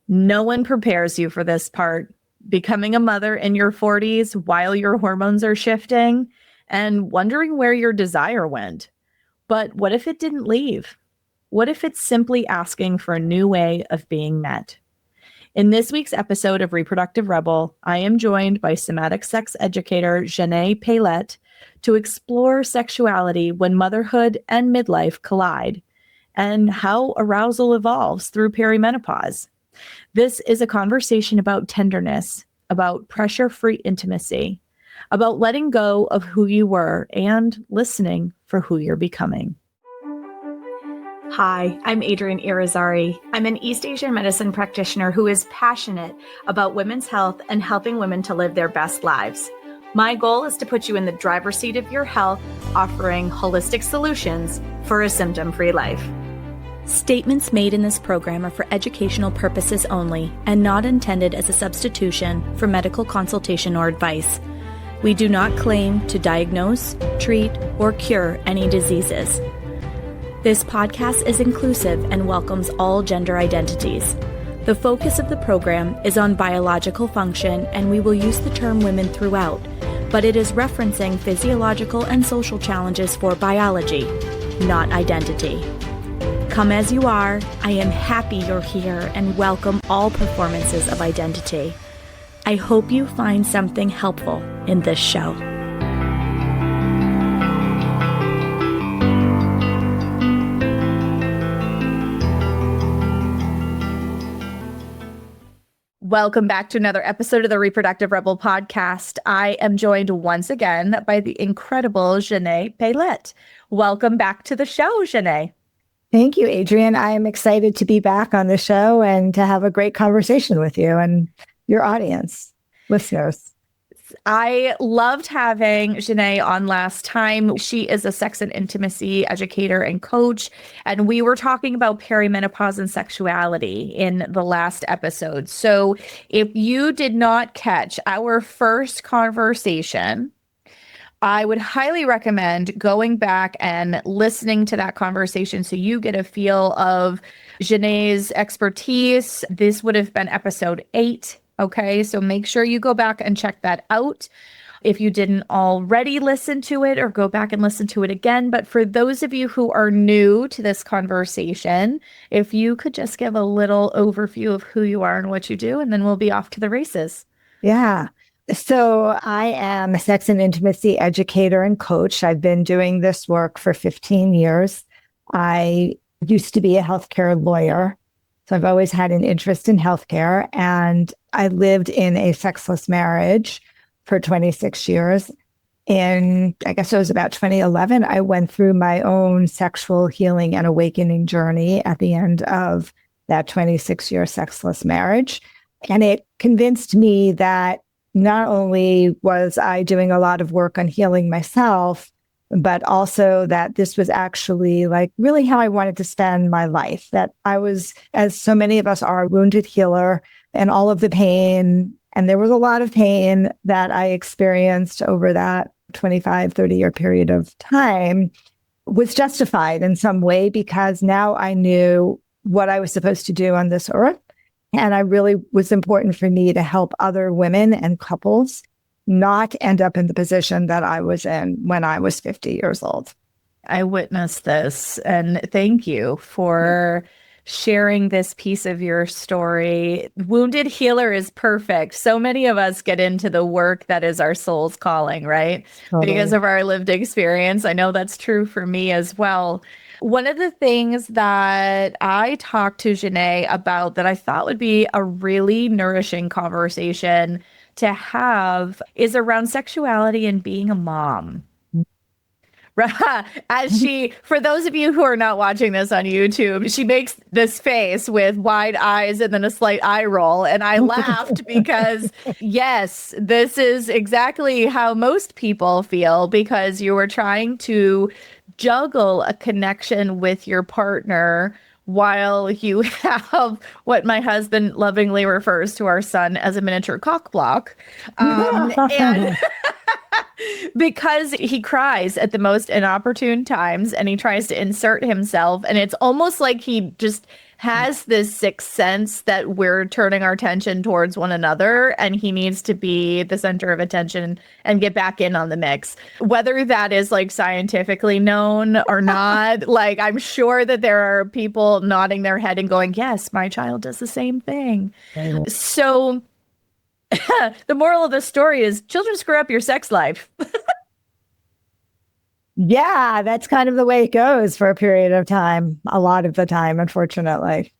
No one prepares you for this part. Becoming a mother in your 40s while your hormones are shifting and wondering where your desire went. But what if it didn't leave? What if it's simply asking for a new way of being met? In this week's episode of Reproductive Rebel, I am joined by somatic sex educator Xanet Pailet to explore sexuality when motherhood and midlife collide and how arousal evolves through perimenopause. This is a conversation about tenderness, about pressure-free intimacy, about letting go of who you were and listening for who you're becoming. Hi, I'm Adrienne Irizarry. I'm an East Asian medicine practitioner who is passionate about women's health and helping women to live their best lives. My goal is to put you in the driver's seat of your health, offering holistic solutions for a symptom-free life. Statements made in this program are for educational purposes only and not intended as a substitution for medical consultation or advice. We do not claim to diagnose, treat, or cure any diseases. This podcast is inclusive and welcomes all gender identities. The focus of the program is on biological function, and we will use the term women throughout, but it is referencing physiological and social challenges for biology, not identity. Come as you are, I am happy you're here and welcome all performances of identity. I hope you find something helpful in this show. Welcome back to another episode of the Reproductive Rebel podcast. I am joined once again by the incredible Xanet Pailet. Welcome back to the show, Xanet. Thank you, Adrienne. I am excited to be back on the show and to have a great conversation with you and your audience, listeners. I loved having Xanet on last time. She is a sex and intimacy educator and coach, and we were talking about perimenopause and sexuality in the last episode. So if you did not catch our first conversation, I would highly recommend going back and listening to that conversation so you get a feel of Xanet's expertise. This would have been episode 8. Okay, so make sure you go back and check that out if you didn't already listen to it, or go back and listen to it again. But for those of you who are new to this conversation, if you could just give a little overview of who you are and what you do, and then we'll be off to the races. Yeah. So I am a sex and intimacy educator and coach. I've been doing this work for 15 years. I used to be a healthcare lawyer, so I've always had an interest in healthcare, and I lived in a sexless marriage for 26 years. In, I guess it was about 2011, I went through my own sexual healing and awakening journey at the end of that 26-year sexless marriage. And it convinced me that not only was I doing a lot of work on healing myself, but also that this was actually like really how I wanted to spend my life, that I was, as so many of us are, a wounded healer, and all of the pain, and there was a lot of pain that I experienced over that 25, 30-year period of time was justified in some way, because now I knew what I was supposed to do on this earth. And I really was important for me to help other women and couples not end up in the position that I was in when I was 50 years old. I witnessed this, and thank you for sharing this piece of your story. Wounded healer is perfect. So many of us get into the work that is our soul's calling, right? Totally. Because of our lived experience. I know that's true for me as well. One of the things that I talked to Xanet about that I thought would be a really nourishing conversation to have is around sexuality and being a mom. As she, for those of you who are not watching this on YouTube, she makes this face with wide eyes and then a slight eye roll. And I laughed because, yes, this is exactly how most people feel, because you were trying to juggle a connection with your partner while you have what my husband lovingly refers to our son as a miniature cock block. And because he cries at the most inopportune times and he tries to insert himself, and it's almost like he just has this sixth sense that we're turning our attention towards one another, and he needs to be the center of attention and get back in on the mix. Whether that is like scientifically known or not, like I'm sure that there are people nodding their head and going, yes, my child does the same thing. So the moral of the story is children screw up your sex life. Yeah, that's kind of the way it goes for a period of time, a lot of the time, unfortunately.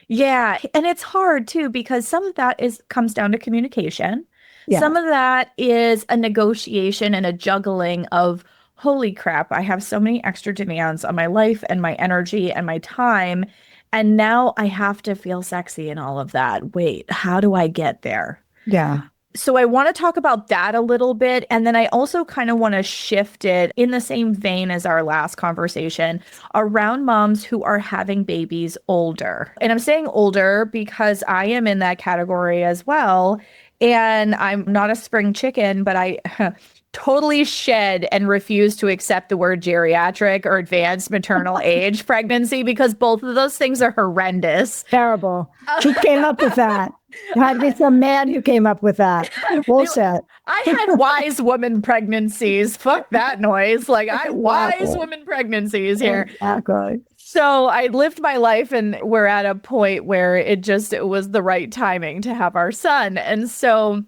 Yeah, and it's hard too because some of that comes down to communication. Yeah. Some of that is a negotiation and a juggling of, holy crap, I have so many extra demands on my life and my energy and my time, and now I have to feel sexy and all of that. Wait, how do I get there? Yeah. So I want to talk about that a little bit. And then I also kind of want to shift it in the same vein as our last conversation around moms who are having babies older. And I'm saying older because I am in that category as well. And I'm not a spring chicken, but I totally shed and refuse to accept the word geriatric or advanced maternal age pregnancy because both of those things are horrendous. Terrible. Who came up with that? There had to be some man who came up with that. Bullshit. I had wise woman pregnancies. Fuck that noise. Like wise woman pregnancies here. Exactly. So I lived my life and we're at a point where it was the right timing to have our son. And so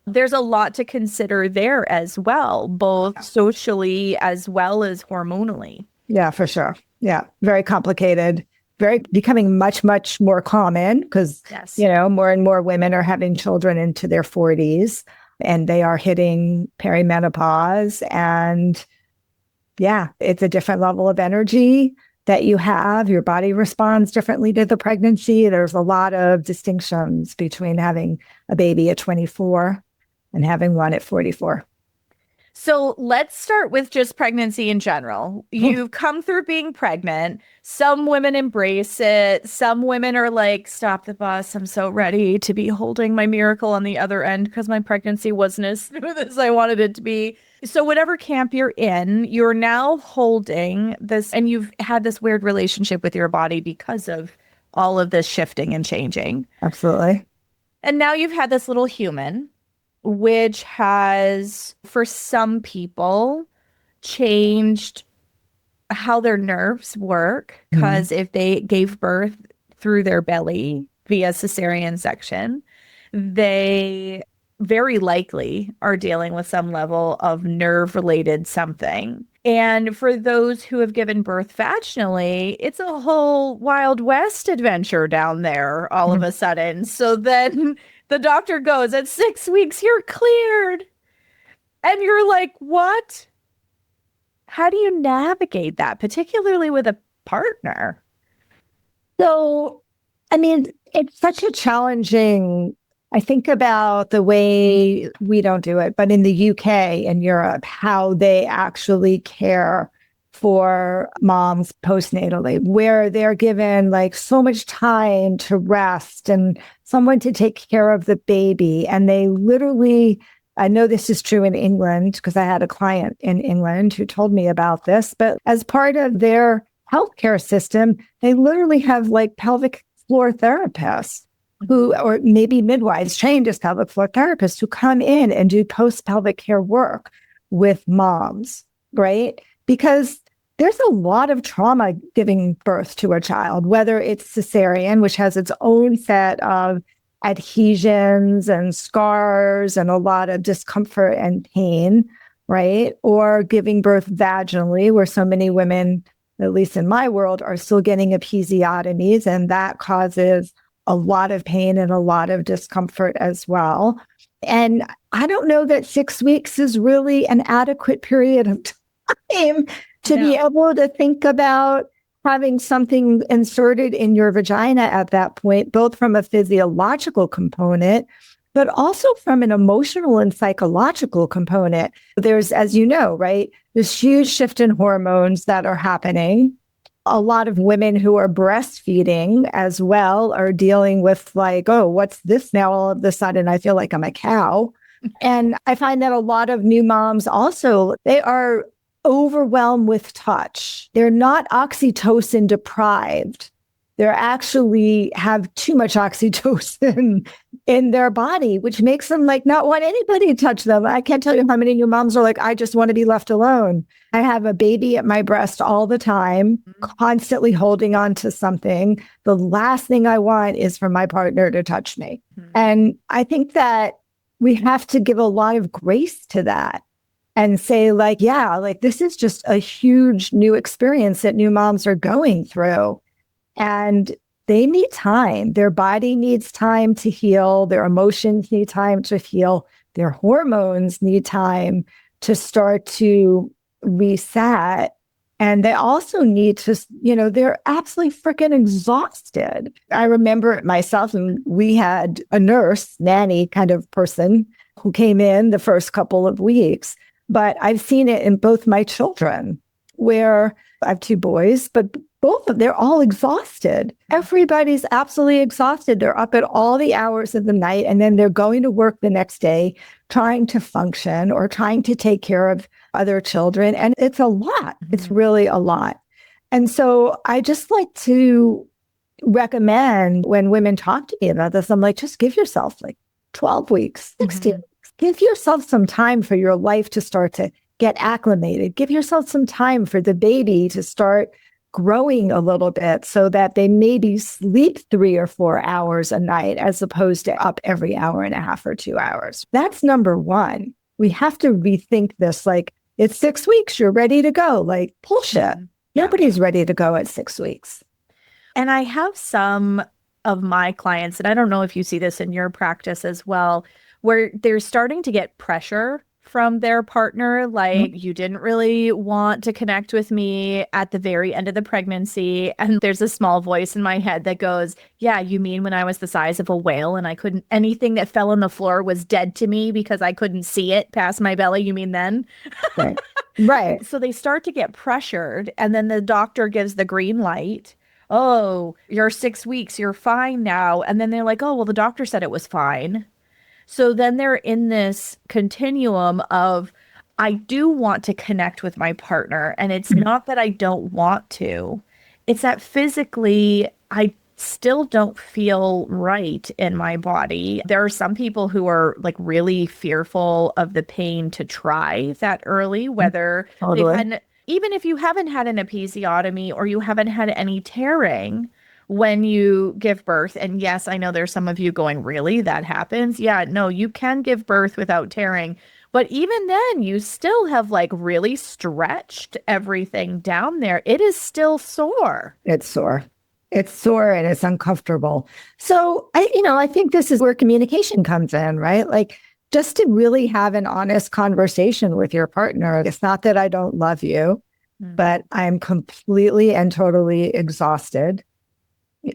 there's a lot to consider there as well, both socially as well as hormonally. Yeah, for sure. Yeah. Very complicated. Becoming much, much more common because, more and more women are having children into their 40s and they are hitting perimenopause. And yeah, it's a different level of energy that you have. Your body responds differently to the pregnancy. There's a lot of distinctions between having a baby at 24 and having one at 44. So let's start with just pregnancy in general. You've come through being pregnant. Some women embrace it. Some women are like, stop the bus. I'm so ready to be holding my miracle on the other end because my pregnancy wasn't as smooth as I wanted it to be. So whatever camp you're in, you're now holding this and you've had this weird relationship with your body because of all of this shifting and changing. Absolutely. And now you've had this little human, which has, for some people, changed how their nerves work. Because if they gave birth through their belly via cesarean section, they very likely are dealing with some level of nerve-related something. And for those who have given birth vaginally, it's a whole Wild West adventure down there all of a sudden. So then the doctor goes, at 6 weeks, you're cleared. And you're like, what? How do you navigate that, particularly with a partner? So, I mean, it's such a challenging, I think about the way we don't do it, but in the UK and Europe, how they actually care for moms postnatally, where they're given like so much time to rest and someone to take care of the baby. And they literally, I know this is true in England because I had a client in England who told me about this, but as part of their healthcare system, they literally have like pelvic floor therapists who, or maybe midwives trained as pelvic floor therapists who come in and do post-pelvic care work with moms, right? Because there's a lot of trauma giving birth to a child, whether it's cesarean, which has its own set of adhesions and scars and a lot of discomfort and pain, right? Or giving birth vaginally, where so many women, at least in my world, are still getting episiotomies, and that causes a lot of pain and a lot of discomfort as well. And I don't know that 6 weeks is really an adequate period of time to be able to think about having something inserted in your vagina at that point, both from a physiological component, but also from an emotional and psychological component. There's, as you know, right, this huge shift in hormones that are happening. A lot of women who are breastfeeding as well are dealing with like, oh, what's this now? All of a sudden, I feel like I'm a cow. And I find that a lot of new moms also, they are overwhelmed with touch. They're not oxytocin deprived, they actually have too much oxytocin in their body, which makes them like not want anybody to touch them. I can't tell you how many new moms are like, I just want to be left alone. I have a baby at my breast all the time, constantly holding on to something. The last thing I want is for my partner to touch me. And I think that we have to give a lot of grace to that and say like, yeah, like this is just a huge new experience that new moms are going through. And they need time. Their body needs time to heal. Their emotions need time to heal. Their hormones need time to start to reset. And they also need to, they're absolutely freaking exhausted. I remember it myself, and we had a nurse, nanny kind of person who came in the first couple of weeks. But I've seen it in both my children, where I have two boys, but they're all exhausted. Everybody's absolutely exhausted. They're up at all the hours of the night, and then they're going to work the next day, trying to function or trying to take care of other children. And it's a lot. It's really a lot. And so I just like to recommend when women talk to me about this, I'm like, just give yourself like 12 weeks, 16 weeks. Give yourself some time for your life to start to get acclimated. Give yourself some time for the baby to start growing a little bit so that they maybe sleep 3 or 4 hours a night as opposed to up every hour and a half or 2 hours. That's number one. We have to rethink this. Like, it's 6 weeks, you're ready to go. Like, bullshit. Nobody's ready to go at 6 weeks. And I have some of my clients, and I don't know if you see this in your practice as well, where they're starting to get pressure from their partner, like, you didn't really want to connect with me at the very end of the pregnancy. And there's a small voice in my head that goes, yeah, you mean when I was the size of a whale and I couldn't, anything that fell on the floor was dead to me because I couldn't see it past my belly? You mean then? Right. Right. So they start to get pressured, and then the doctor gives the green light. Oh, you're 6 weeks, you're fine now. And then they're like, oh, well, the doctor said it was fine. So then they're in this continuum of, I do want to connect with my partner. And it's not that I don't want to. It's that physically, I still don't feel right in my body. There are some people who are like really fearful of the pain to try that early, whether they've had, even if you haven't had an episiotomy or you haven't had any tearing when you give birth. And yes, I know there's some of you going, really? That happens? Yeah, no, you can give birth without tearing. But even then, you still have like really stretched everything down there. It is still sore. It's sore. It's sore and it's uncomfortable. So I think this is where communication comes in, right? Like, just to really have an honest conversation with your partner. It's not that I don't love you, but I'm completely and totally exhausted.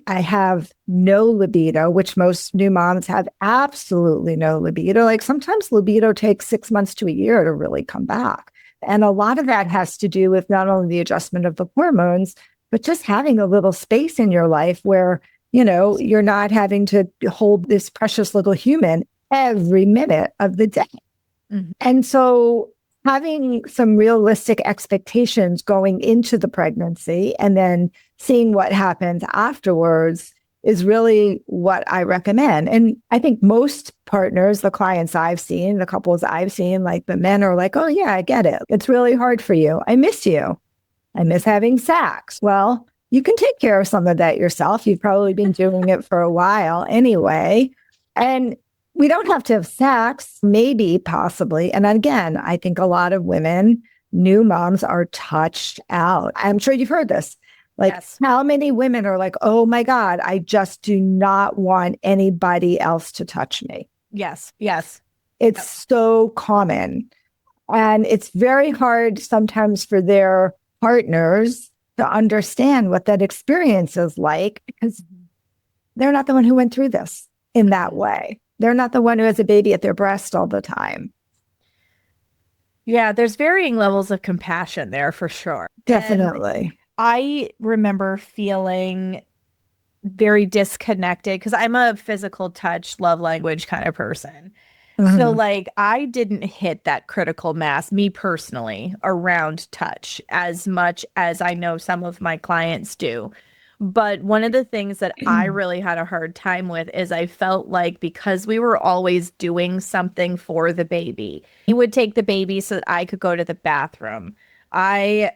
I have no libido, which most new moms have absolutely no libido. Like, sometimes libido takes 6 months to a year to really come back. And a lot of that has to do with not only the adjustment of the hormones, but just having a little space in your life where, you're not having to hold this precious little human every minute of the day. And so having some realistic expectations going into the pregnancy and then seeing what happens afterwards is really what I recommend. And I think most partners, the clients I've seen, the couples I've seen, like the men are like, oh yeah, I get it. It's really hard for you. I miss you. I miss having sex. Well, you can take care of some of that yourself. You've probably been doing it for a while anyway. And we don't have to have sex, maybe, possibly. And again, I think a lot of women, new moms, are touched out. I'm sure you've heard this. Like, yes. How many women are like, oh my God, I just do not want anybody else to touch me. Yes, yes. It's so common. And it's very hard sometimes for their partners to understand what that experience is like, because they're not the one who went through this in that way. They're not the one who has a baby at their breast all the time. Yeah, there's varying levels of compassion there for sure. Definitely. And I remember feeling very disconnected because I'm a physical touch, love language kind of person. So like, I didn't hit that critical mass, me personally, around touch as much as I know some of my clients do. But one of the things that I really had a hard time with is I felt like because we were always doing something for the baby, he would take the baby so that I could go to the bathroom. I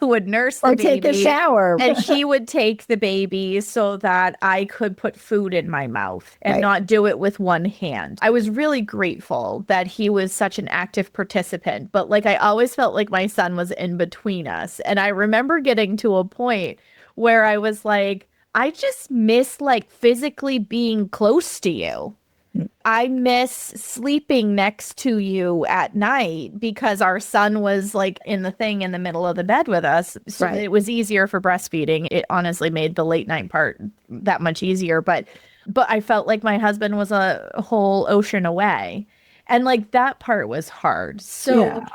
would nurse the Or take a baby, shower. and he would take the baby so that I could put food in my mouth and Right. not do it with one hand. I was really grateful that he was such an active participant, but like I always felt like my son was in between us. And I remember getting to a point where I was like, I just miss like physically being close to you. I miss sleeping next to you at night because our son was like in the thing in the middle of the bed with us. So Right. it was easier for breastfeeding. It honestly made the late night part that much easier. But I felt like my husband was a whole ocean away. And like that part was hard. So Yeah.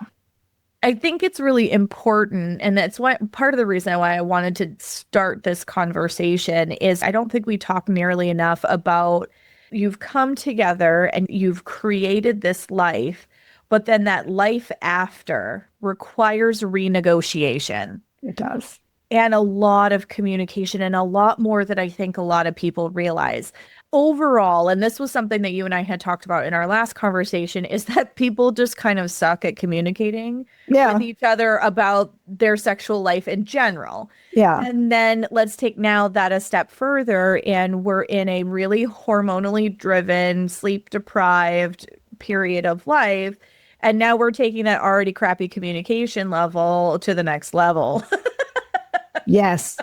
I think it's really important, and that's why part of the reason why I wanted to start this conversation is I don't think we talk nearly enough about you've come together and you've created this life, but then that life after requires renegotiation It does. and a lot of communication and a lot more that I think a lot of people realize. Overall, and this was something that you and I had talked about in our last conversation, is that people just kind of suck at communicating Yeah. with each other about their sexual life in general. Yeah. And then let's take now that a step further, and we're in a really hormonally driven, sleep deprived period of life. And now we're taking that already crappy communication level to the next level. Yes.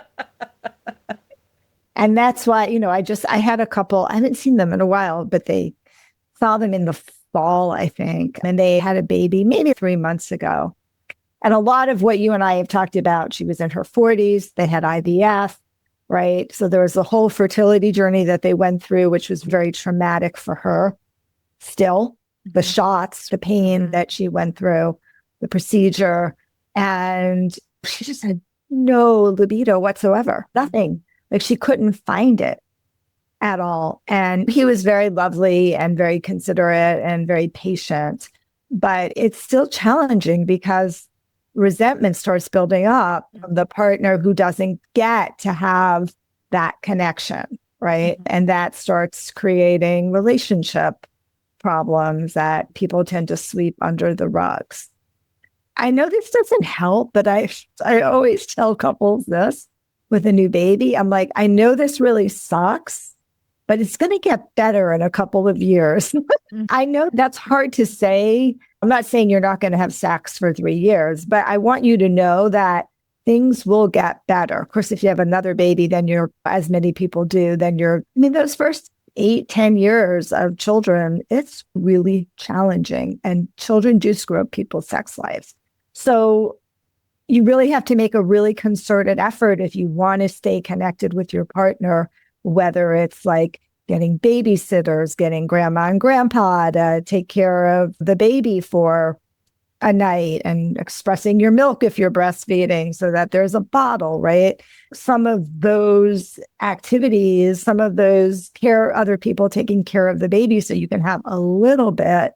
And that's why, I had a couple, I haven't seen them in a while, but they saw them in the fall, I think. And they had a baby maybe 3 months ago. And a lot of what you and I have talked about, she was in her 40s, they had IVF, right? So there was a whole fertility journey that they went through, which was very traumatic for her still. The shots, the pain that she went through, the procedure. And she just had no libido whatsoever, nothing. Like she couldn't find it at all. And he was very lovely and very considerate and very patient. But it's still challenging because resentment starts building up from the partner who doesn't get to have that connection, right? And that starts creating relationship problems that people tend to sweep under the rugs. I know this doesn't help, but I always tell couples this with a new baby. I'm like, I know this really sucks, but it's going to get better in a couple of years. I know that's hard to say. I'm not saying you're not going to have sex for 3 years, but I want you to know that things will get better. Of course, if you have another baby, then as many people do, then those first 8-10 years of children, it's really challenging. And children do screw up people's sex lives. So you really have to make a really concerted effort if you want to stay connected with your partner, whether it's like getting babysitters, getting grandma and grandpa to take care of the baby for a night, and expressing your milk if you're breastfeeding so that there's a bottle, right? Some of those activities, some of those other people taking care of the baby so you can have a little bit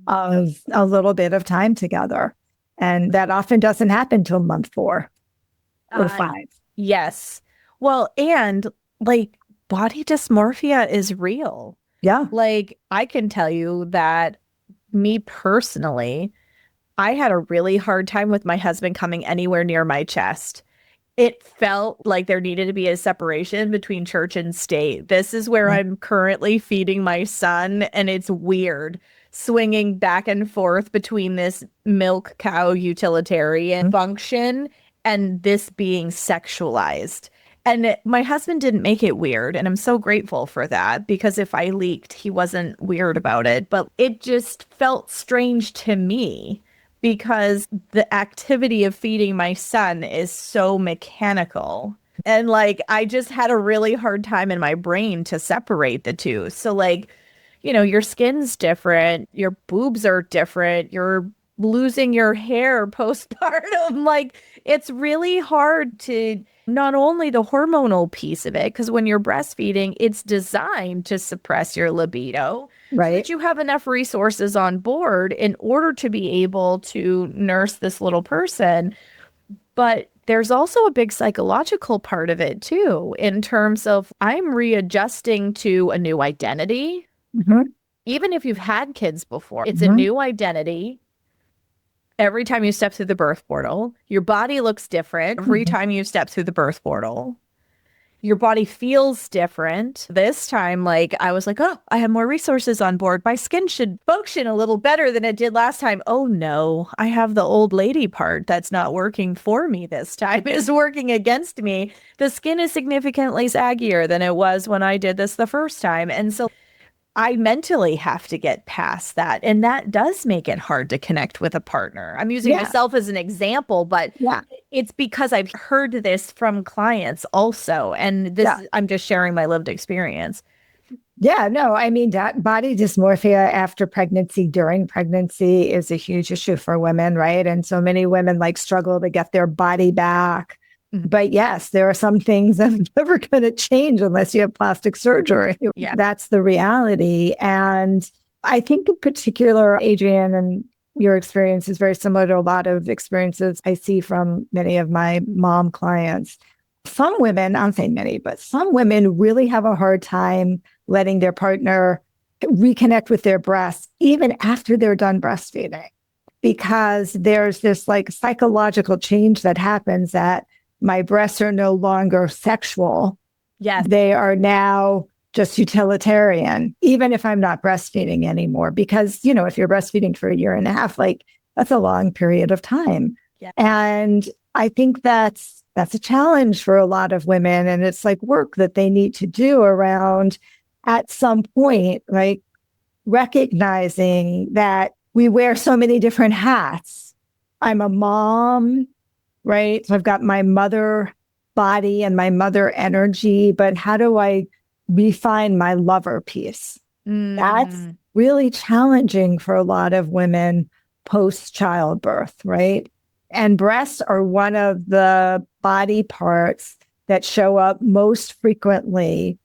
of time together. And that often doesn't happen till month 4 or 5. Yes. Well, and like body dysmorphia is real. Yeah. Like I can tell you that me personally, I had a really hard time with my husband coming anywhere near my chest. It felt like there needed to be a separation between church and state. This is where I'm currently feeding my son, and it's weird swinging back and forth between this milk cow utilitarian function and this being sexualized. And my husband didn't make it weird, and I'm so grateful for that, because if I leaked, he wasn't weird about it. But it just felt strange to me because the activity of feeding my son is so mechanical. And like, I just had a really hard time in my brain to separate the two. So like, your skin's different, your boobs are different, you're losing your hair postpartum. Like, it's really hard to not only the hormonal piece of it, because when you're breastfeeding, it's designed to suppress your libido. Right. So that you have enough resources on board in order to be able to nurse this little person. But There's also a big psychological part of it too, in terms of I'm readjusting to a new identity. Mm-hmm. Even if you've had kids before, it's a Mm-hmm. new identity. Every time you step through the birth portal, your body looks different. Every time you step through the birth portal, your body feels different. This time, like, I was like, oh, I have more resources on board. My skin should function a little better than it did last time. Oh no, I have the old lady part that's not working for me this time, is working against me. The skin is significantly saggier than it was when I did this the first time. And so I mentally have to get past that. And that does make it hard to connect with a partner. I'm using myself as an example, but it's because I've heard this from clients also. And this, I'm just sharing my lived experience. Yeah, no, I mean, body dysmorphia after pregnancy, during pregnancy is a huge issue for women, right? And so many women like struggle to get their body back. But yes, there are some things that are never going to change unless you have plastic surgery. Yeah. That's the reality. And I think in particular, Adrienne, and your experience is very similar to a lot of experiences I see from many of my mom clients. Some women, I'm saying many, but some women really have a hard time letting their partner reconnect with their breasts, even after they're done breastfeeding, because there's this like psychological change that happens that my breasts are no longer sexual. Yes. They are now just utilitarian, even if I'm not breastfeeding anymore. Because, you know, if you're breastfeeding for a year and a half, like that's a long period of time. Yeah. And I think that's a challenge for a lot of women. And it's like work that they need to do around at some point, like recognizing that we wear so many different hats. I'm a mom, right? So I've got my mother body and my mother energy, but how do I refine my lover piece? That's really challenging for a lot of women post childbirth, right? And breasts are one of the body parts that show up most frequently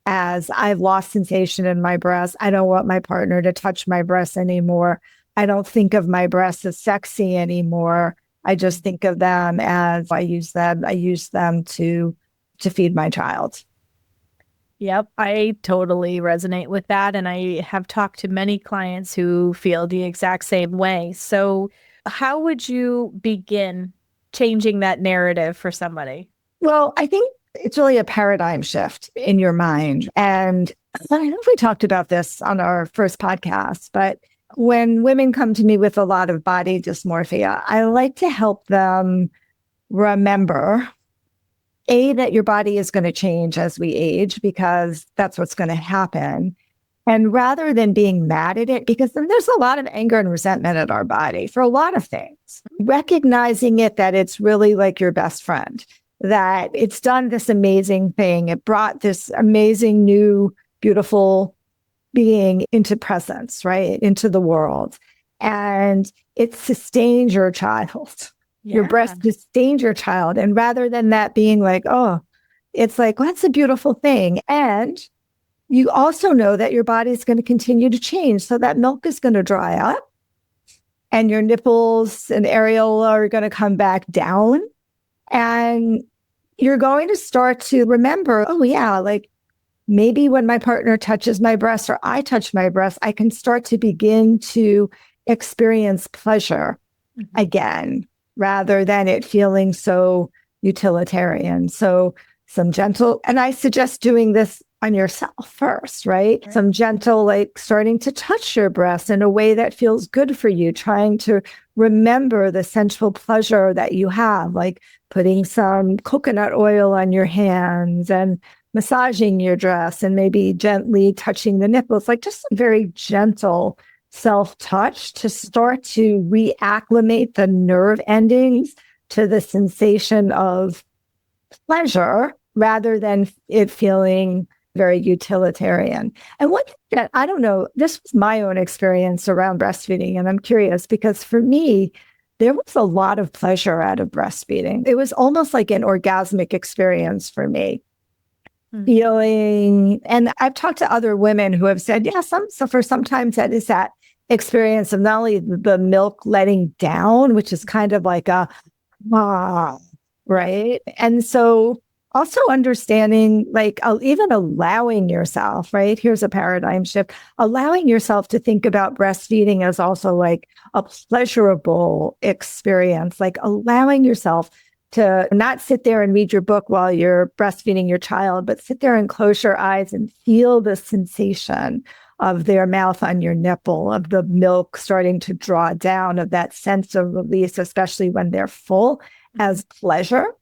as I've lost sensation in my breasts. I don't want my partner to touch my breasts anymore. I don't think of my breasts as sexy anymore. I just think of them as I use them to feed my child. Yep, I totally resonate with that. And I have talked to many clients who feel the exact same way. So how would you begin changing that narrative for somebody? Well, I think it's really a paradigm shift in your mind. And I don't know if we talked about this on our first podcast, but when women come to me with a lot of body dysmorphia, I like to help them remember, A, that your body is going to change as we age, because that's what's going to happen. And rather than being mad at it, because there's a lot of anger and resentment at our body for a lot of things, recognizing it that it's really like your best friend, that it's done this amazing thing. It brought this amazing, new, beautiful being into presence, right? Into the world. And it sustained your child. Yeah. Your breast sustained your child. And rather than that being like, oh, it's like, well, that's a beautiful thing. And you also know that your body is going to continue to change. So that milk is going to dry up and your nipples and areola are going to come back down. And you're going to start to remember, oh, yeah, like maybe when my partner touches my breast or I touch my breast, I can start to begin to experience pleasure again, rather than it feeling so utilitarian. So some gentle, and I suggest doing this on yourself first, right? Some gentle, like starting to touch your breast in a way that feels good for you, trying to remember the sensual pleasure that you have, like putting some coconut oil on your hands and massaging your dress and maybe gently touching the nipples, like just some very gentle self-touch to start to reacclimate the nerve endings to the sensation of pleasure rather than it feeling very utilitarian. And one thing that I don't know, this was my own experience around breastfeeding, and I'm curious because for me, there was a lot of pleasure out of breastfeeding. It was almost like an orgasmic experience for me. Feeling, and I've talked to other women who have said, yeah, sometimes that is that experience of not only the milk letting down, which is kind of like a, right? And so also understanding, like, even allowing yourself, right? Here's a paradigm shift, allowing yourself to think about breastfeeding as also like a pleasurable experience, like allowing yourself to not sit there and read your book while you're breastfeeding your child, but sit there and close your eyes and feel the sensation of their mouth on your nipple, of the milk starting to draw down, of that sense of release, especially when they're full, as pleasure,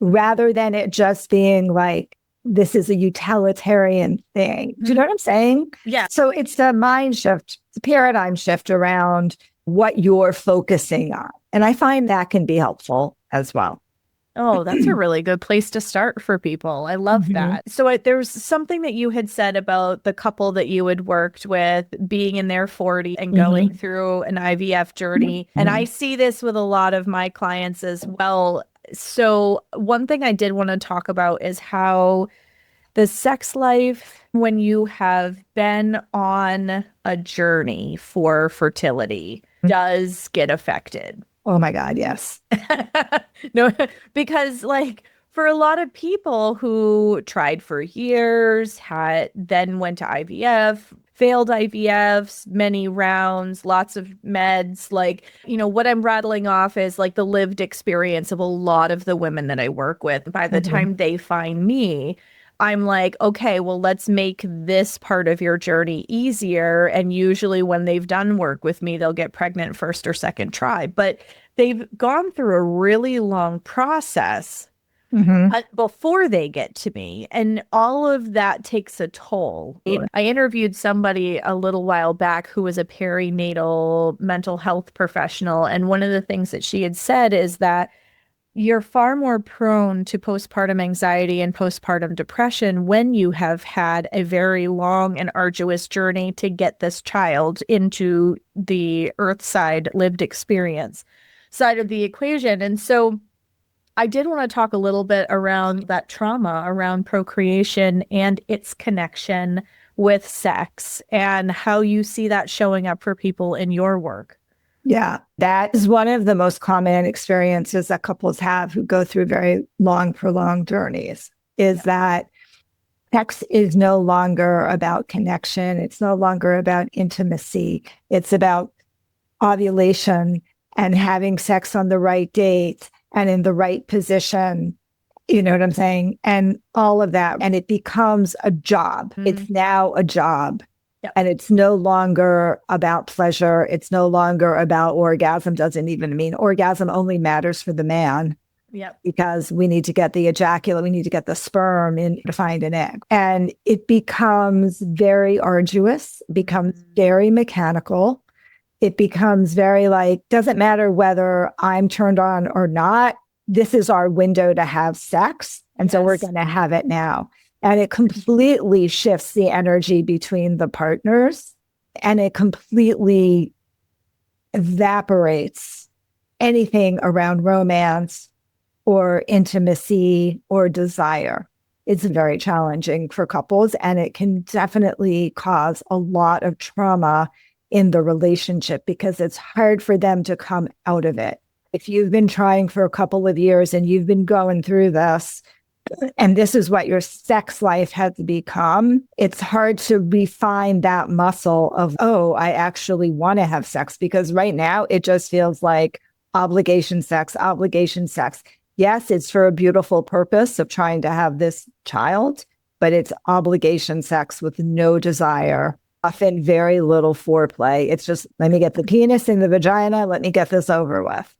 rather than it just being like, this is a utilitarian thing. Do you know what I'm saying? Yeah. So it's a mind shift, it's a paradigm shift around what you're focusing on. And I find that can be helpful as well. Oh, that's a really good place to start for people. I love that. So there was something that you had said about the couple that you had worked with being in their 40s and going through an IVF journey. And I see this with a lot of my clients as well. So one thing I did want to talk about is how the sex life, when you have been on a journey for fertility, does get affected. Oh my God, yes. No, because like for a lot of people who tried for years, then went to IVF, failed IVFs, many rounds, lots of meds, like, what I'm rattling off is like the lived experience of a lot of the women that I work with. By the time they find me, I'm like, okay, well, let's make this part of your journey easier. And usually when they've done work with me, they'll get pregnant first or second try. But they've gone through a really long process before they get to me. And all of that takes a toll. I interviewed somebody a little while back who was a perinatal mental health professional. And one of the things that she had said is that you're far more prone to postpartum anxiety and postpartum depression when you have had a very long and arduous journey to get this child into the earthside lived experience side of the equation. And so I did want to talk a little bit around that trauma around procreation and its connection with sex and how you see that showing up for people in your work. Yeah, that is one of the most common experiences that couples have who go through very long, prolonged journeys, is that sex is no longer about connection. It's no longer about intimacy. It's about ovulation and having sex on the right date and in the right position. You know what I'm saying? And all of that. And it becomes a job. It's now a job. Yep. And it's no longer about pleasure. It's no longer about orgasm. Doesn't even mean orgasm only matters for the man. Yep. Because we need to get the ejaculate, we need to get the sperm in to find an egg. And it becomes very arduous, becomes very mechanical. It becomes very like, doesn't matter whether I'm turned on or not. This is our window to have sex. And so we're going to have it now. And it completely shifts the energy between the partners, and it completely evaporates anything around romance or intimacy or desire. It's very challenging for couples, and it can definitely cause a lot of trauma in the relationship because it's hard for them to come out of it. If you've been trying for a couple of years and you've been going through this, and this is what your sex life has become, it's hard to refine that muscle of, oh, I actually want to have sex, because right now it just feels like obligation sex, obligation sex. Yes, it's for a beautiful purpose of trying to have this child, but it's obligation sex with no desire, often very little foreplay. It's just, let me get the penis in the vagina, let me get this over with.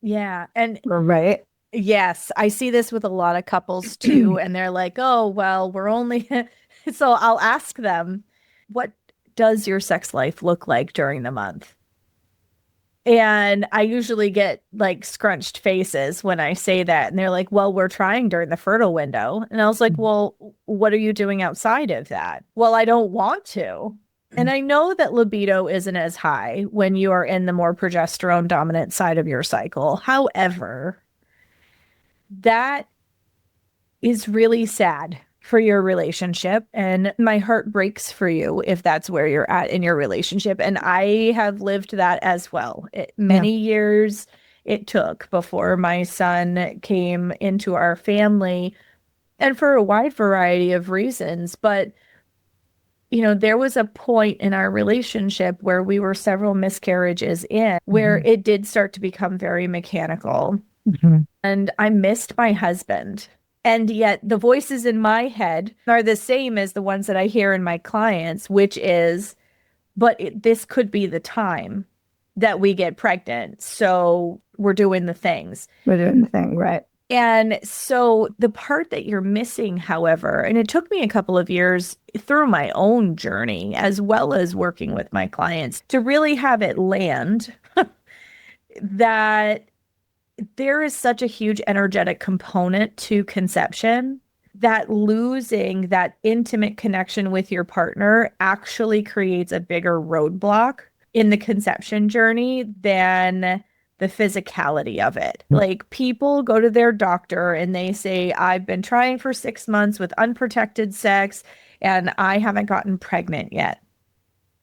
Yeah. And right. Yes, I see this with a lot of couples too. And they're like, oh, well, we're only. So I'll ask them, what does your sex life look like during the month? And I usually get like scrunched faces when I say that. And they're like, well, we're trying during the fertile window. And I was like, well, what are you doing outside of that? Well, I don't want to. And I know that libido isn't as high when you are in the more progesterone dominant side of your cycle. However, that is really sad for your relationship, and my heart breaks for you if that's where you're at in your relationship. And I have lived that as well. Many years it took before my son came into our family, and for a wide variety of reasons. But, there was a point in our relationship where we were several miscarriages in, where it did start to become very mechanical. And I missed my husband. And yet the voices in my head are the same as the ones that I hear in my clients, which is, but this could be the time that we get pregnant. So we're doing the things. We're doing the thing, right? And so the part that you're missing, however, and it took me a couple of years through my own journey, as well as working with my clients, to really have it land that there is such a huge energetic component to conception that losing that intimate connection with your partner actually creates a bigger roadblock in the conception journey than the physicality of it. Like, people go to their doctor and they say, I've been trying for 6 months with unprotected sex and I haven't gotten pregnant yet.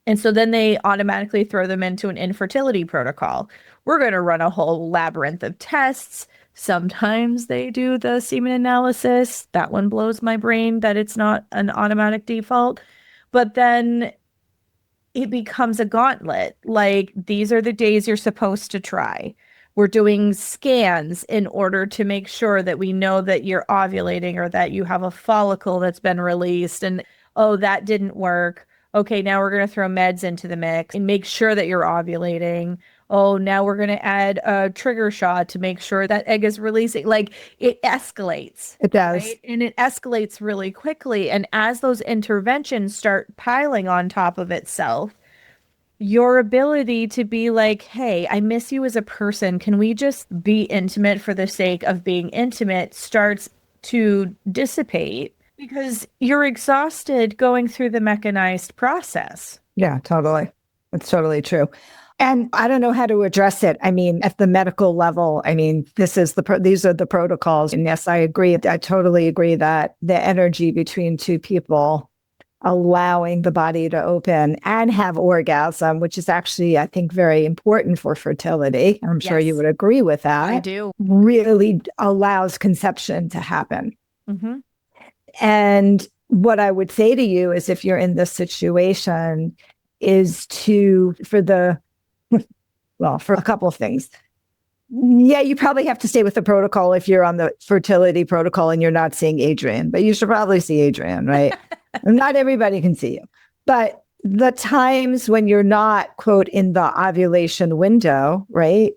And so then they automatically throw them into an infertility protocol. We're going to run a whole labyrinth of tests. Sometimes they do the semen analysis. That one blows my brain that it's not an automatic default. But then it becomes a gauntlet. Like, these are the days you're supposed to try. We're doing scans in order to make sure that we know that you're ovulating or that you have a follicle that's been released. And, oh, that didn't work. Okay, now we're going to throw meds into the mix and make sure that you're ovulating. Oh, now we're going to add a trigger shot to make sure that egg is releasing. Like, it escalates. It does. Right? And it escalates really quickly. And as those interventions start piling on top of itself, your ability to be like, hey, I miss you as a person. Can we just be intimate for the sake of being intimate starts to dissipate because you're exhausted going through the mechanized process. Yeah, totally. It's totally true. And I don't know how to address it. I mean, at the medical level, I mean, these are the protocols. And yes, I agree. I totally agree that the energy between two people allowing the body to open and have orgasm, which is actually, I think, very important for fertility. I'm sure you would agree with that. I do. Really allows conception to happen. Mm-hmm. And what I would say to you is, if you're in this situation, is for a couple of things. Yeah, you probably have to stay with the protocol if you're on the fertility protocol and you're not seeing Adrian, but you should probably see Adrian, right? Not everybody can see you. But the times when you're not, quote, in the ovulation window, right,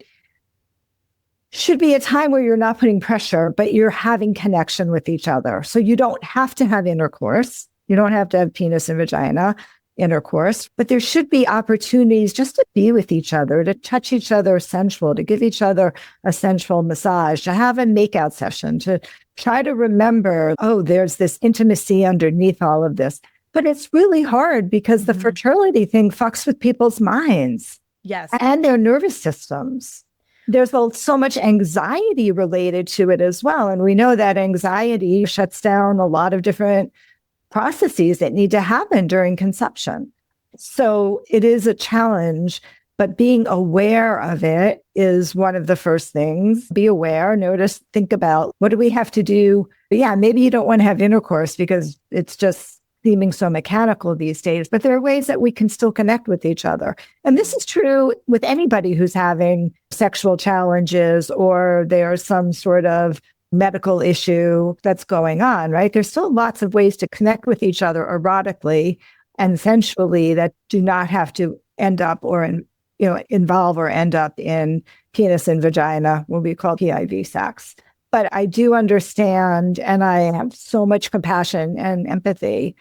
should be a time where you're not putting pressure, but you're having connection with each other. So you don't have to have intercourse. You don't have to have penis and vagina intercourse, but there should be opportunities just to be with each other, to touch each other sensual, to give each other a sensual massage, to have a makeout session, to try to remember, oh, there's this intimacy underneath all of this. But it's really hard because the fertility thing fucks with people's minds. Yes. And their nervous systems. There's so much anxiety related to it as well. And we know that anxiety shuts down a lot of different processes that need to happen during conception. So it is a challenge, but being aware of it is one of the first things. Be aware, notice, think about, what do we have to do? Yeah, maybe you don't want to have intercourse because it's just seeming so mechanical these days, but there are ways that we can still connect with each other. And this is true with anybody who's having sexual challenges or there's some sort of medical issue that's going on, right? There's still lots of ways to connect with each other erotically and sensually that do not have to end up involve or end up in penis and vagina, what we call PIV sex. But I do understand, and I have so much compassion and empathy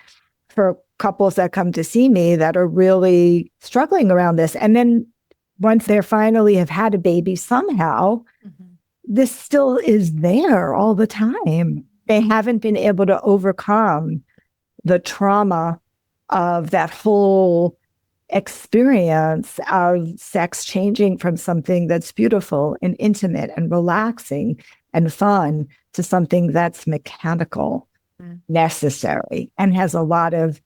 for couples that come to see me that are really struggling around this. And then once they finally have had a baby somehow, this still is there all the time. They haven't been able to overcome the trauma of that whole experience of sex changing from something that's beautiful and intimate and relaxing and fun to something that's mechanical, necessary, and has a lot of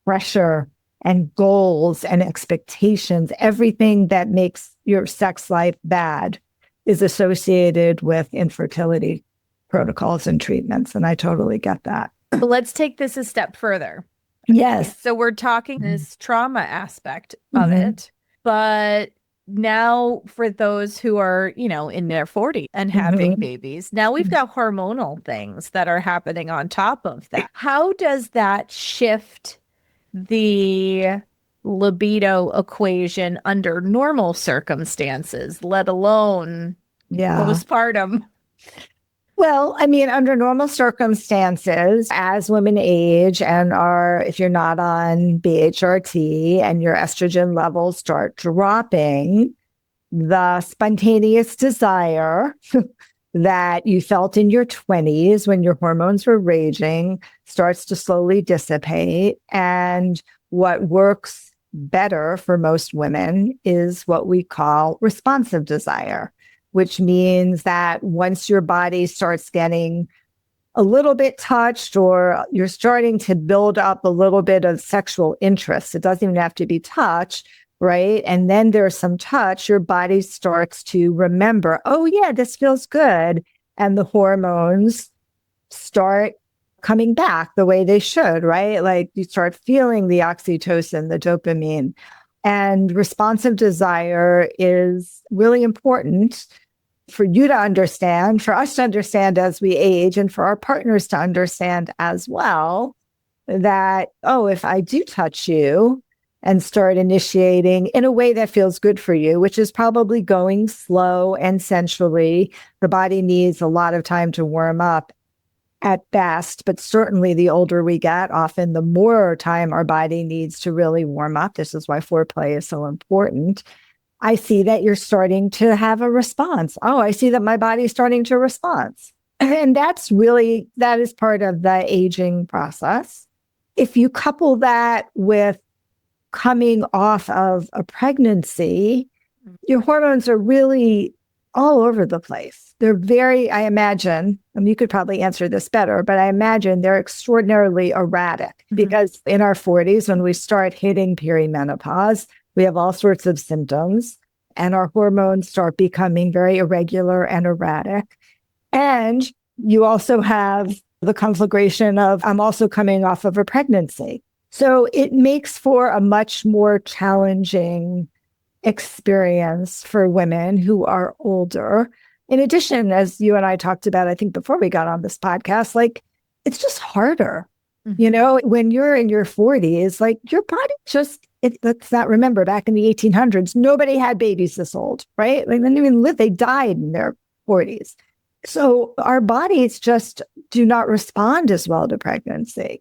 pressure and goals and expectations, everything that makes your sex life bad is associated with infertility protocols and treatments. And I totally get that. But let's take this a step further. Yes. So we're talking this trauma aspect of it, but now for those who are, in their 40s and having babies, now we've got hormonal things that are happening on top of that. How does that shift the libido equation under normal circumstances, let alone postpartum? Well, I mean, under normal circumstances, as women age and if you're not on BHRT and your estrogen levels start dropping, the spontaneous desire that you felt in your 20s when your hormones were raging starts to slowly dissipate. And what works better for most women is what we call responsive desire, which means that once your body starts getting a little bit touched or you're starting to build up a little bit of sexual interest, it doesn't even have to be touch, right? And then there's some touch, your body starts to remember, oh yeah, this feels good. And the hormones start coming back the way they should, right? Like you start feeling the oxytocin, the dopamine. And responsive desire is really important for you to understand, for us to understand as we age, and for our partners to understand as well that, oh, if I do touch you and start initiating in a way that feels good for you, which is probably going slow and sensually, the body needs a lot of time to warm up at best, but certainly the older we get, often the more time our body needs to really warm up. This is why foreplay is so important. I see that you're starting to have a response. Oh, I see that my body's starting to respond. And that is part of the aging process. If you couple that with coming off of a pregnancy, your hormones are really all over the place. They're I imagine, and you could probably answer this better, but I imagine they're extraordinarily erratic because in our 40s, when we start hitting perimenopause, we have all sorts of symptoms and our hormones start becoming very irregular and erratic. And you also have the conflagration of, I'm also coming off of a pregnancy. So it makes for a much more challenging experience for women who are older. In addition, as you and I talked about, I think before we got on this podcast, like it's just harder. When you're in your 40s, like your body let's not remember back in the 1800s, nobody had babies this old, right? Like they didn't even live, they died in their 40s. So our bodies just do not respond as well to pregnancy.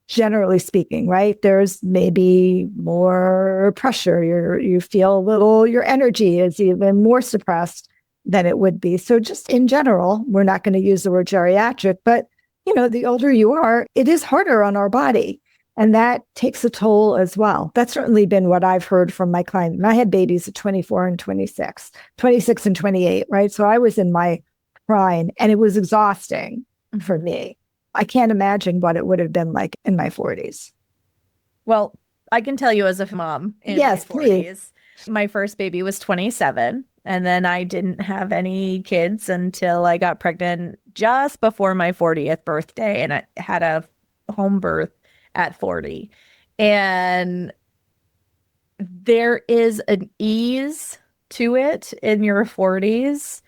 Generally speaking, right? There's maybe more pressure. You feel your energy is even more suppressed than it would be. So just in general, we're not going to use the word geriatric, but the older you are, it is harder on our body. And that takes a toll as well. That's certainly been what I've heard from my clients. And I had babies at 24 and 26 and 28, right? So I was in my prime and it was exhausting for me. I can't imagine what it would have been like in my 40s. Well, I can tell you as a mom in my 40s, please. My first baby was 27. And then I didn't have any kids until I got pregnant just before my 40th birthday. And I had a home birth at 40. And there is an ease to it in your 40s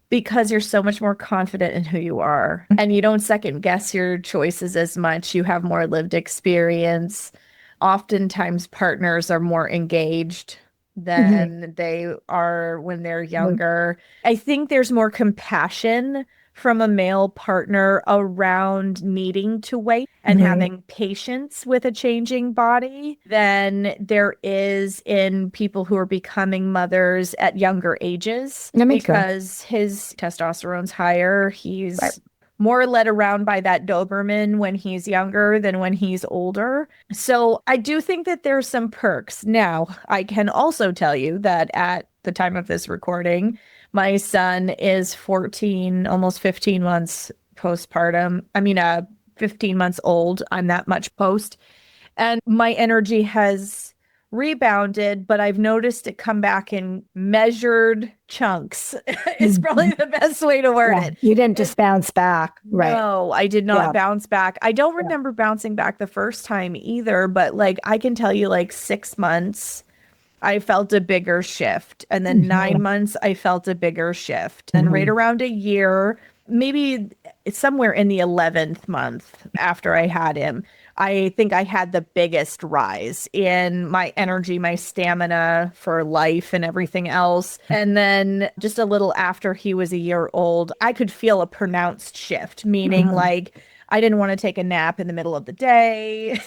because you're so much more confident in who you are and you don't second guess your choices as much. You have more lived experience. Oftentimes partners are more engaged than they are when they're younger. I think there's more compassion from a male partner around needing to wait and having patience with a changing body than there is in people who are becoming mothers at younger ages because his testosterone's higher. He's more led around by that Doberman when he's younger than when he's older. So I do think that there's some perks. Now, I can also tell you that at the time of this recording, my son is 14, almost 15 months postpartum. 15 months old. I'm that much post. And my energy has rebounded, but I've noticed it come back in measured chunks is probably the best way to word it. You didn't just bounce back. Right. No, I did not bounce back. I don't remember bouncing back the first time either, but like I can tell you like 6 months, I felt a bigger shift. And then 9 months, I felt a bigger shift. And right around a year, maybe somewhere in the 11th month after I had him, I think I had the biggest rise in my energy, my stamina for life and everything else. And then just a little after he was a year old, I could feel a pronounced shift, meaning like I didn't want to take a nap in the middle of the day.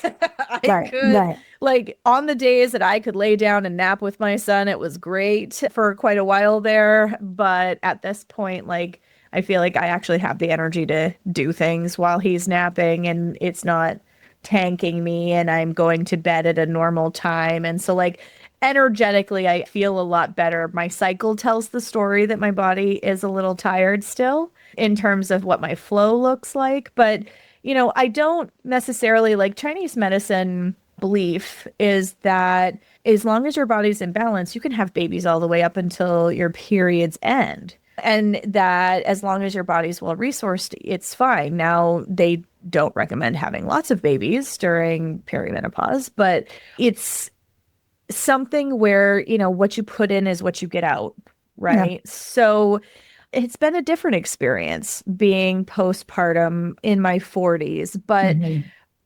Like on the days that I could lay down and nap with my son, it was great for quite a while there. But at this point, like I feel like I actually have the energy to do things while he's napping and it's not tanking me and I'm going to bed at a normal time. And so like energetically, I feel a lot better. My cycle tells the story that my body is a little tired still in terms of what my flow looks like. But, you know, I don't necessarily like Chinese medicine belief is that as long as your body's in balance, you can have babies all the way up until your periods end. And that as long as your body's well resourced, it's fine. Now, they don't recommend having lots of babies during perimenopause, but it's something where, you know, what you put in is what you get out, right? Yeah. So it's been a different experience being postpartum in my 40s, but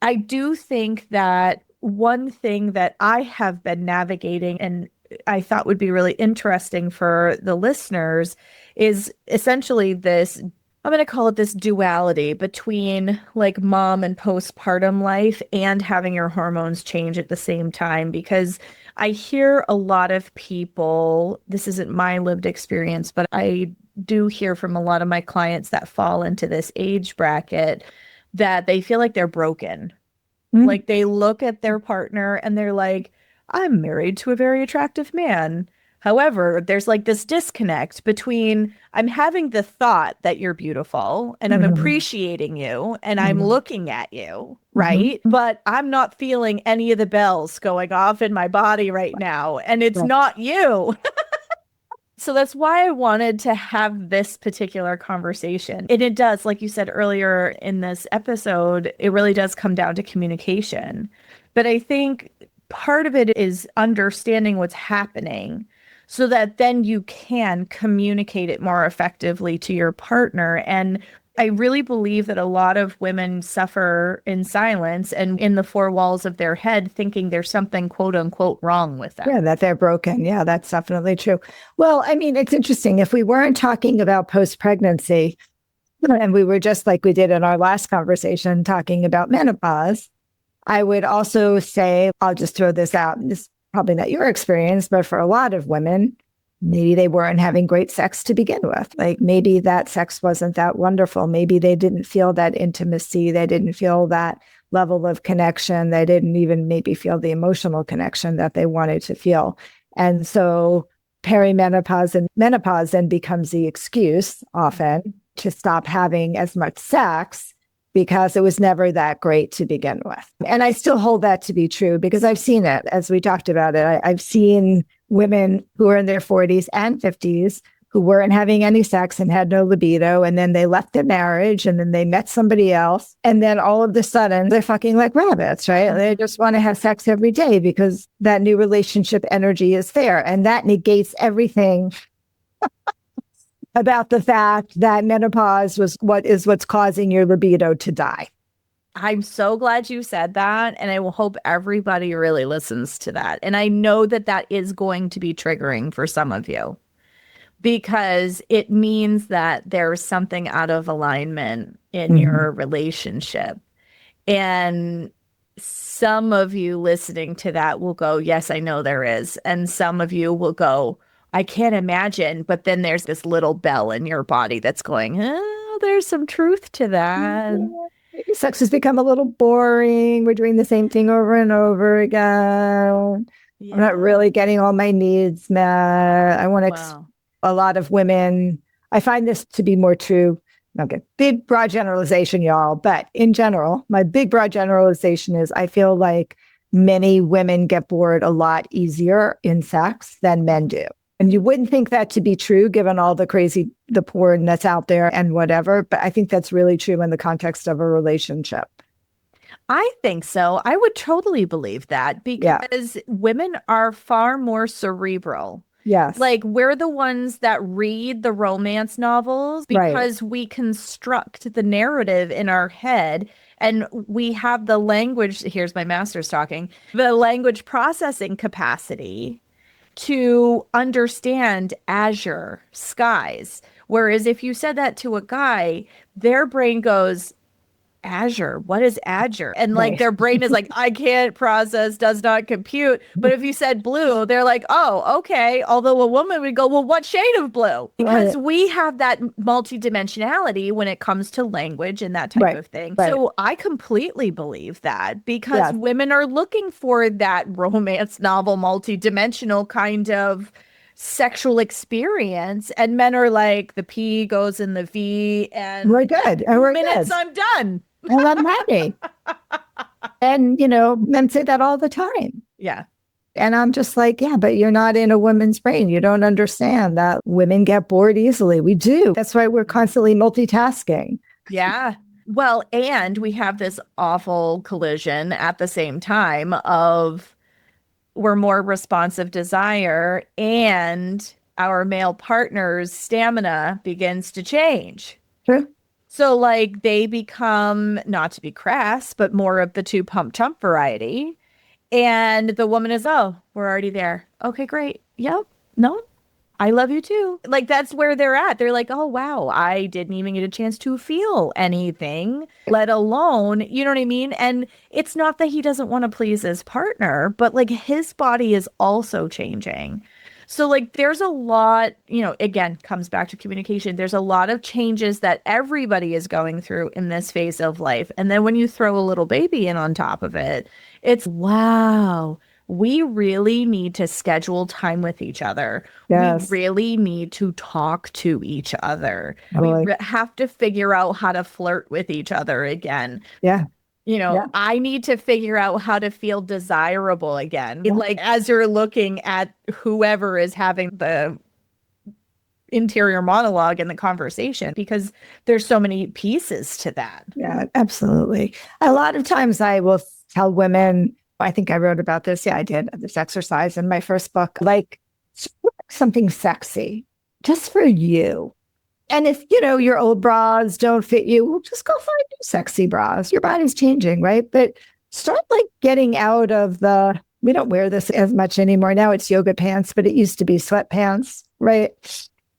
I do think that one thing that I have been navigating and I thought would be really interesting for the listeners is essentially this, I'm going to call it this duality between like mom and postpartum life and having your hormones change at the same time. Because I hear a lot of people, this isn't my lived experience, but I do hear from a lot of my clients that fall into this age bracket that they feel like they're broken. Like they look at their partner and they're like, I'm married to a very attractive man. However, there's like this disconnect between I'm having the thought that you're beautiful and I'm appreciating you and I'm looking at you, right? But I'm not feeling any of the bells going off in my body right now. And it's not you. So that's why I wanted to have this particular conversation. And it does, like you said earlier in this episode, it really does come down to communication. But I think part of it is understanding what's happening so that then you can communicate it more effectively to your partner. And I really believe that a lot of women suffer in silence and in the four walls of their head thinking there's something quote unquote wrong with them. Yeah, that they're broken. Yeah, that's definitely true. Well, I mean, it's interesting. If we weren't talking about post-pregnancy and we were just like we did in our last conversation talking about menopause, I would also say, I'll just throw this out. This is probably not your experience, but for a lot of women, maybe they weren't having great sex to begin with. Like maybe that sex wasn't that wonderful. Maybe they didn't feel that intimacy. They didn't feel that level of connection. They didn't even maybe feel the emotional connection that they wanted to feel. And so perimenopause and menopause then becomes the excuse often to stop having as much sex because it was never that great to begin with. And I still hold that to be true because I've seen it, as we talked about it. I've seen women who are in their 40s and 50s who weren't having any sex and had no libido. And then they left their marriage and then they met somebody else. And then all of a sudden they're fucking like rabbits, right? They just want to have sex every day because that new relationship energy is there. And that negates everything about the fact that menopause was what's causing your libido to die. I'm so glad you said that. And I will hope everybody really listens to that. And I know that that is going to be triggering for some of you because it means that there's something out of alignment in your relationship. And some of you listening to that will go, yes, I know there is. And some of you will go, I can't imagine. But then there's this little bell in your body that's going, oh, there's some truth to that. Sex has become a little boring. We're doing the same thing over and over again. Yeah. I'm not really getting all my needs met. I want to, a lot of women, I find this to be more true. Okay, big broad generalization, y'all. But in general, my big broad generalization is I feel like many women get bored a lot easier in sex than men do. And you wouldn't think that to be true given all the porn that's out there and whatever. But I think that's really true in the context of a relationship. I think so. I would totally believe that because women are far more cerebral. Yes. Like we're the ones that read the romance novels because we construct the narrative in our head and we have the language. Here's my master's talking, the language processing capacity to understand azure skies. Whereas if you said that to a guy, their brain goes, Azure, what is Azure? And like their brain is like, I can't process, does not compute. But if you said blue, they're like, oh, okay. Although a woman would go, well, what shade of blue? Because we have that multidimensionality when it comes to language and that type of thing. So I completely believe that because women are looking for that romance novel, multidimensional kind of sexual experience, and men are like, the P goes in the V and we're good. And we're minutes, good. I'm done. And I'm happy. And, men say that all the time. Yeah. And I'm just like, yeah, but you're not in a woman's brain. You don't understand that women get bored easily. We do. That's why we're constantly multitasking. Yeah. Well, and we have this awful collision at the same time of we're more responsive desire and our male partner's stamina begins to change. True. So like they become, not to be crass, but more of the two pump chump variety. And the woman is, oh, we're already there. Okay, great. Yep. No, I love you too. Like that's where they're at. They're like, oh, wow, I didn't even get a chance to feel anything, let alone, you know what I mean? And it's not that he doesn't want to please his partner, but like his body is also changing. So like there's a lot, again, comes back to communication. There's a lot of changes that everybody is going through in this phase of life. And then when you throw a little baby in on top of it, it's wow. We really need to schedule time with each other. Yes. We really need to talk to each other. Totally. We have to figure out how to flirt with each other again. Yeah. I need to figure out how to feel desirable again. Yeah. Like as you're looking at whoever is having the interior monologue in the conversation, because there's so many pieces to that. Yeah, absolutely. A lot of times I will tell women, I think I wrote about this. Yeah, I did this exercise in my first book, like something sexy just for you. And if, your old bras don't fit you, well, just go find new sexy bras. Your body's changing, right? But start like getting out of we don't wear this as much anymore. Now it's yoga pants, but it used to be sweatpants, right?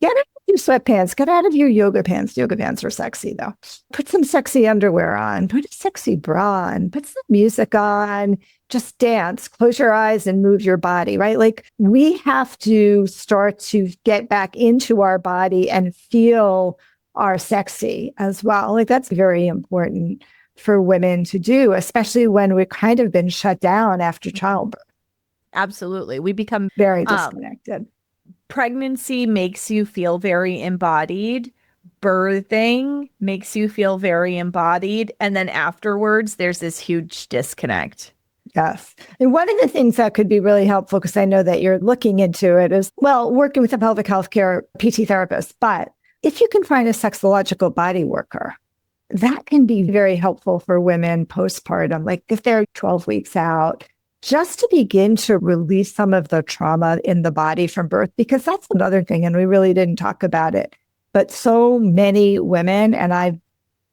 Get out of your sweatpants. Get out of your yoga pants. Yoga pants are sexy, though. Put some sexy underwear on. Put a sexy bra on. Put some music on. Just dance. Close your eyes and move your body, right? Like we have to start to get back into our body and feel our sexy as well. Like that's very important for women to do, especially when we've kind of been shut down after childbirth. Absolutely. We become very disconnected. Pregnancy makes you feel very embodied. Birthing makes you feel very embodied. And then afterwards, there's this huge disconnect. Yes. And one of the things that could be really helpful, because I know that you're looking into it, is, working with a pelvic health care PT therapist. But if you can find a sexological body worker, that can be very helpful for women postpartum. Like if they're 12 weeks out, just to begin to release some of the trauma in the body from birth, because that's another thing, and we really didn't talk about it. But so many women, and I've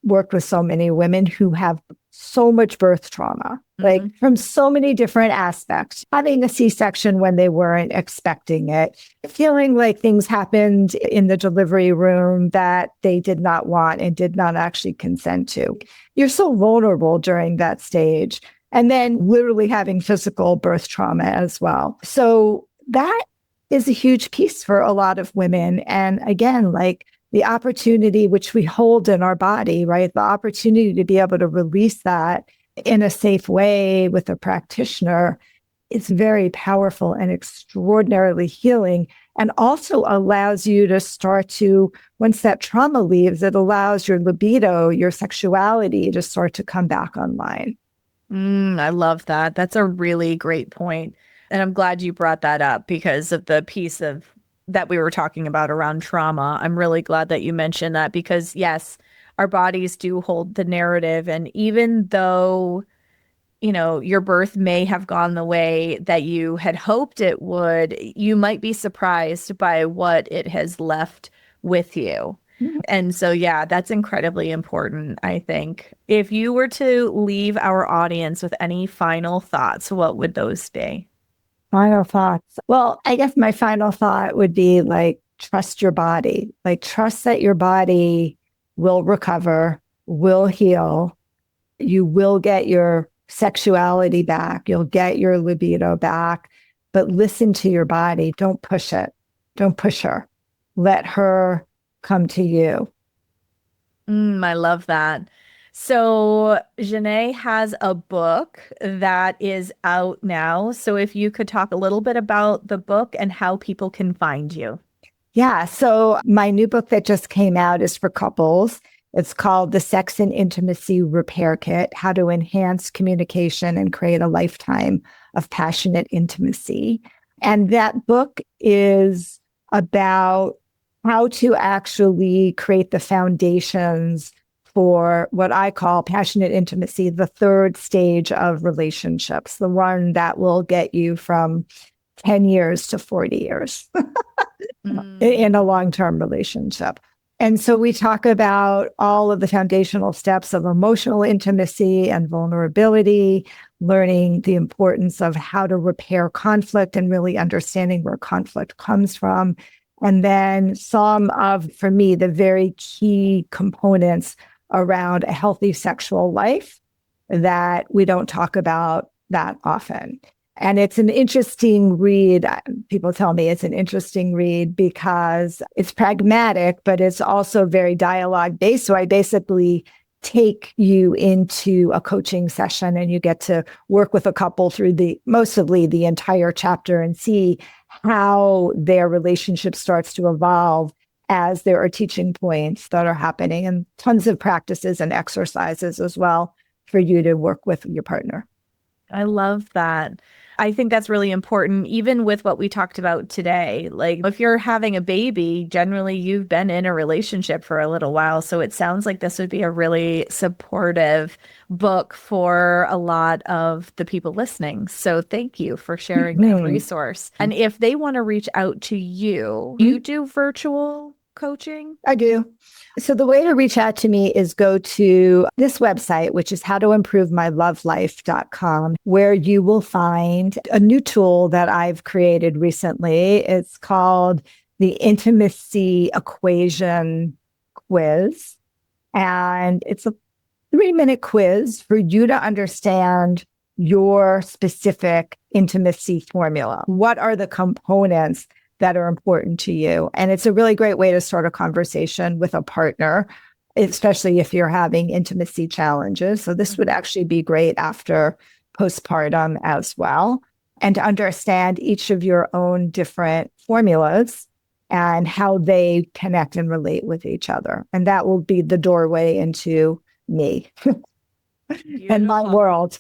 worked with so many women who have so much birth trauma, like from so many different aspects, having a C-section when they weren't expecting it, feeling like things happened in the delivery room that they did not want and did not actually consent to. You're so vulnerable during that stage. And then literally having physical birth trauma as well. So that is a huge piece for a lot of women. And again, like the opportunity which we hold in our body, right? The opportunity to be able to release that in a safe way with a practitioner is very powerful and extraordinarily healing, and also allows you to start to, once that trauma leaves, it allows your libido, your sexuality to start to come back online. I love that. That's a really great point. And I'm glad you brought that up because of the piece of that we were talking about around trauma. I'm really glad that you mentioned that because yes, our bodies do hold the narrative. And even though, your birth may have gone the way that you had hoped it would, you might be surprised by what it has left with you. And so, yeah, that's incredibly important, I think. If you were to leave our audience with any final thoughts, what would those be? Final thoughts. Well, I guess my final thought would be like, trust your body. Like, trust that your body will recover, will heal. You will get your sexuality back. You'll get your libido back. But listen to your body. Don't push it. Don't push her. Let her come to you. I love that. So Xanet has a book that is out now. So if you could talk a little bit about the book and how people can find you. Yeah. So my new book that just came out is for couples. It's called The Sex and Intimacy Repair Kit: How to Enhance Communication and Create a Lifetime of Passionate Intimacy. And that book is about how to actually create the foundations for what I call passionate intimacy, the third stage of relationships, the one that will get you from 10 years to 40 years in a long-term relationship. And so we talk about all of the foundational steps of emotional intimacy and vulnerability, learning the importance of how to repair conflict and really understanding where conflict comes from. And then some of, for me, the very key components around a healthy sexual life that we don't talk about that often. And it's an interesting read. People tell me it's an interesting read because it's pragmatic, but it's also very dialogue based. So I basically take you into a coaching session and you get to work with a couple through mostly the entire chapter and see how their relationship starts to evolve as there are teaching points that are happening, and tons of practices and exercises as well for you to work with your partner. I love that. I think that's really important, even with what we talked about today. Like if you're having a baby, generally you've been in a relationship for a little while. So it sounds like this would be a really supportive book for a lot of the people listening. So thank you for sharing that resource. And if they want to reach out to you, you do virtual coaching? I do. So the way to reach out to me is go to this website, which is howtoimprovemylovelife.com, where you will find a new tool that I've created recently. It's called the Intimacy Equation Quiz. And it's a 3-minute quiz for you to understand your specific intimacy formula. What are the components that are important to you? And it's a really great way to start a conversation with a partner, especially if you're having intimacy challenges. So this would actually be great after postpartum as well. And to understand each of your own different formulas and how they connect and relate with each other. And that will be the doorway into me and my world.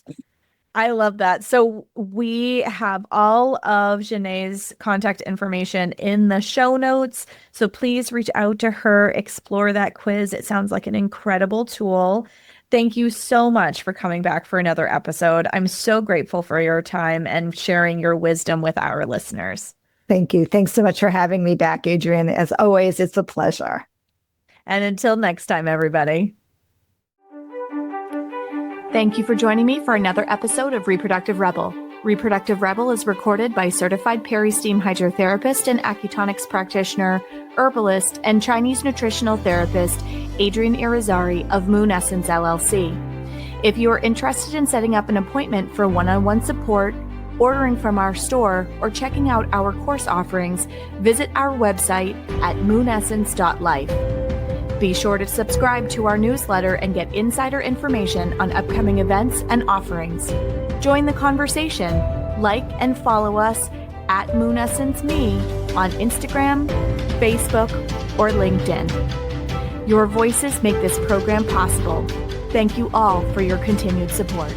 I love that. So we have all of Xanet's contact information in the show notes. So please reach out to her, explore that quiz. It sounds like an incredible tool. Thank you so much for coming back for another episode. I'm so grateful for your time and sharing your wisdom with our listeners. Thank you. Thanks so much for having me back, Adrienne. As always, it's a pleasure. And until next time, everybody. Thank you for joining me for another episode of Reproductive Rebel. Reproductive Rebel is recorded by certified peri-steam hydrotherapist and acutonics practitioner, herbalist, and Chinese nutritional therapist, Adrienne Irizarry of Moon Essence LLC. If you are interested in setting up an appointment for one-on-one support, ordering from our store, or checking out our course offerings, visit our website at moonessence.life. Be sure to subscribe to our newsletter and get insider information on upcoming events and offerings. Join the conversation. Like and follow us at MoonEssenceMe on Instagram, Facebook, or LinkedIn. Your voices make this program possible. Thank you all for your continued support.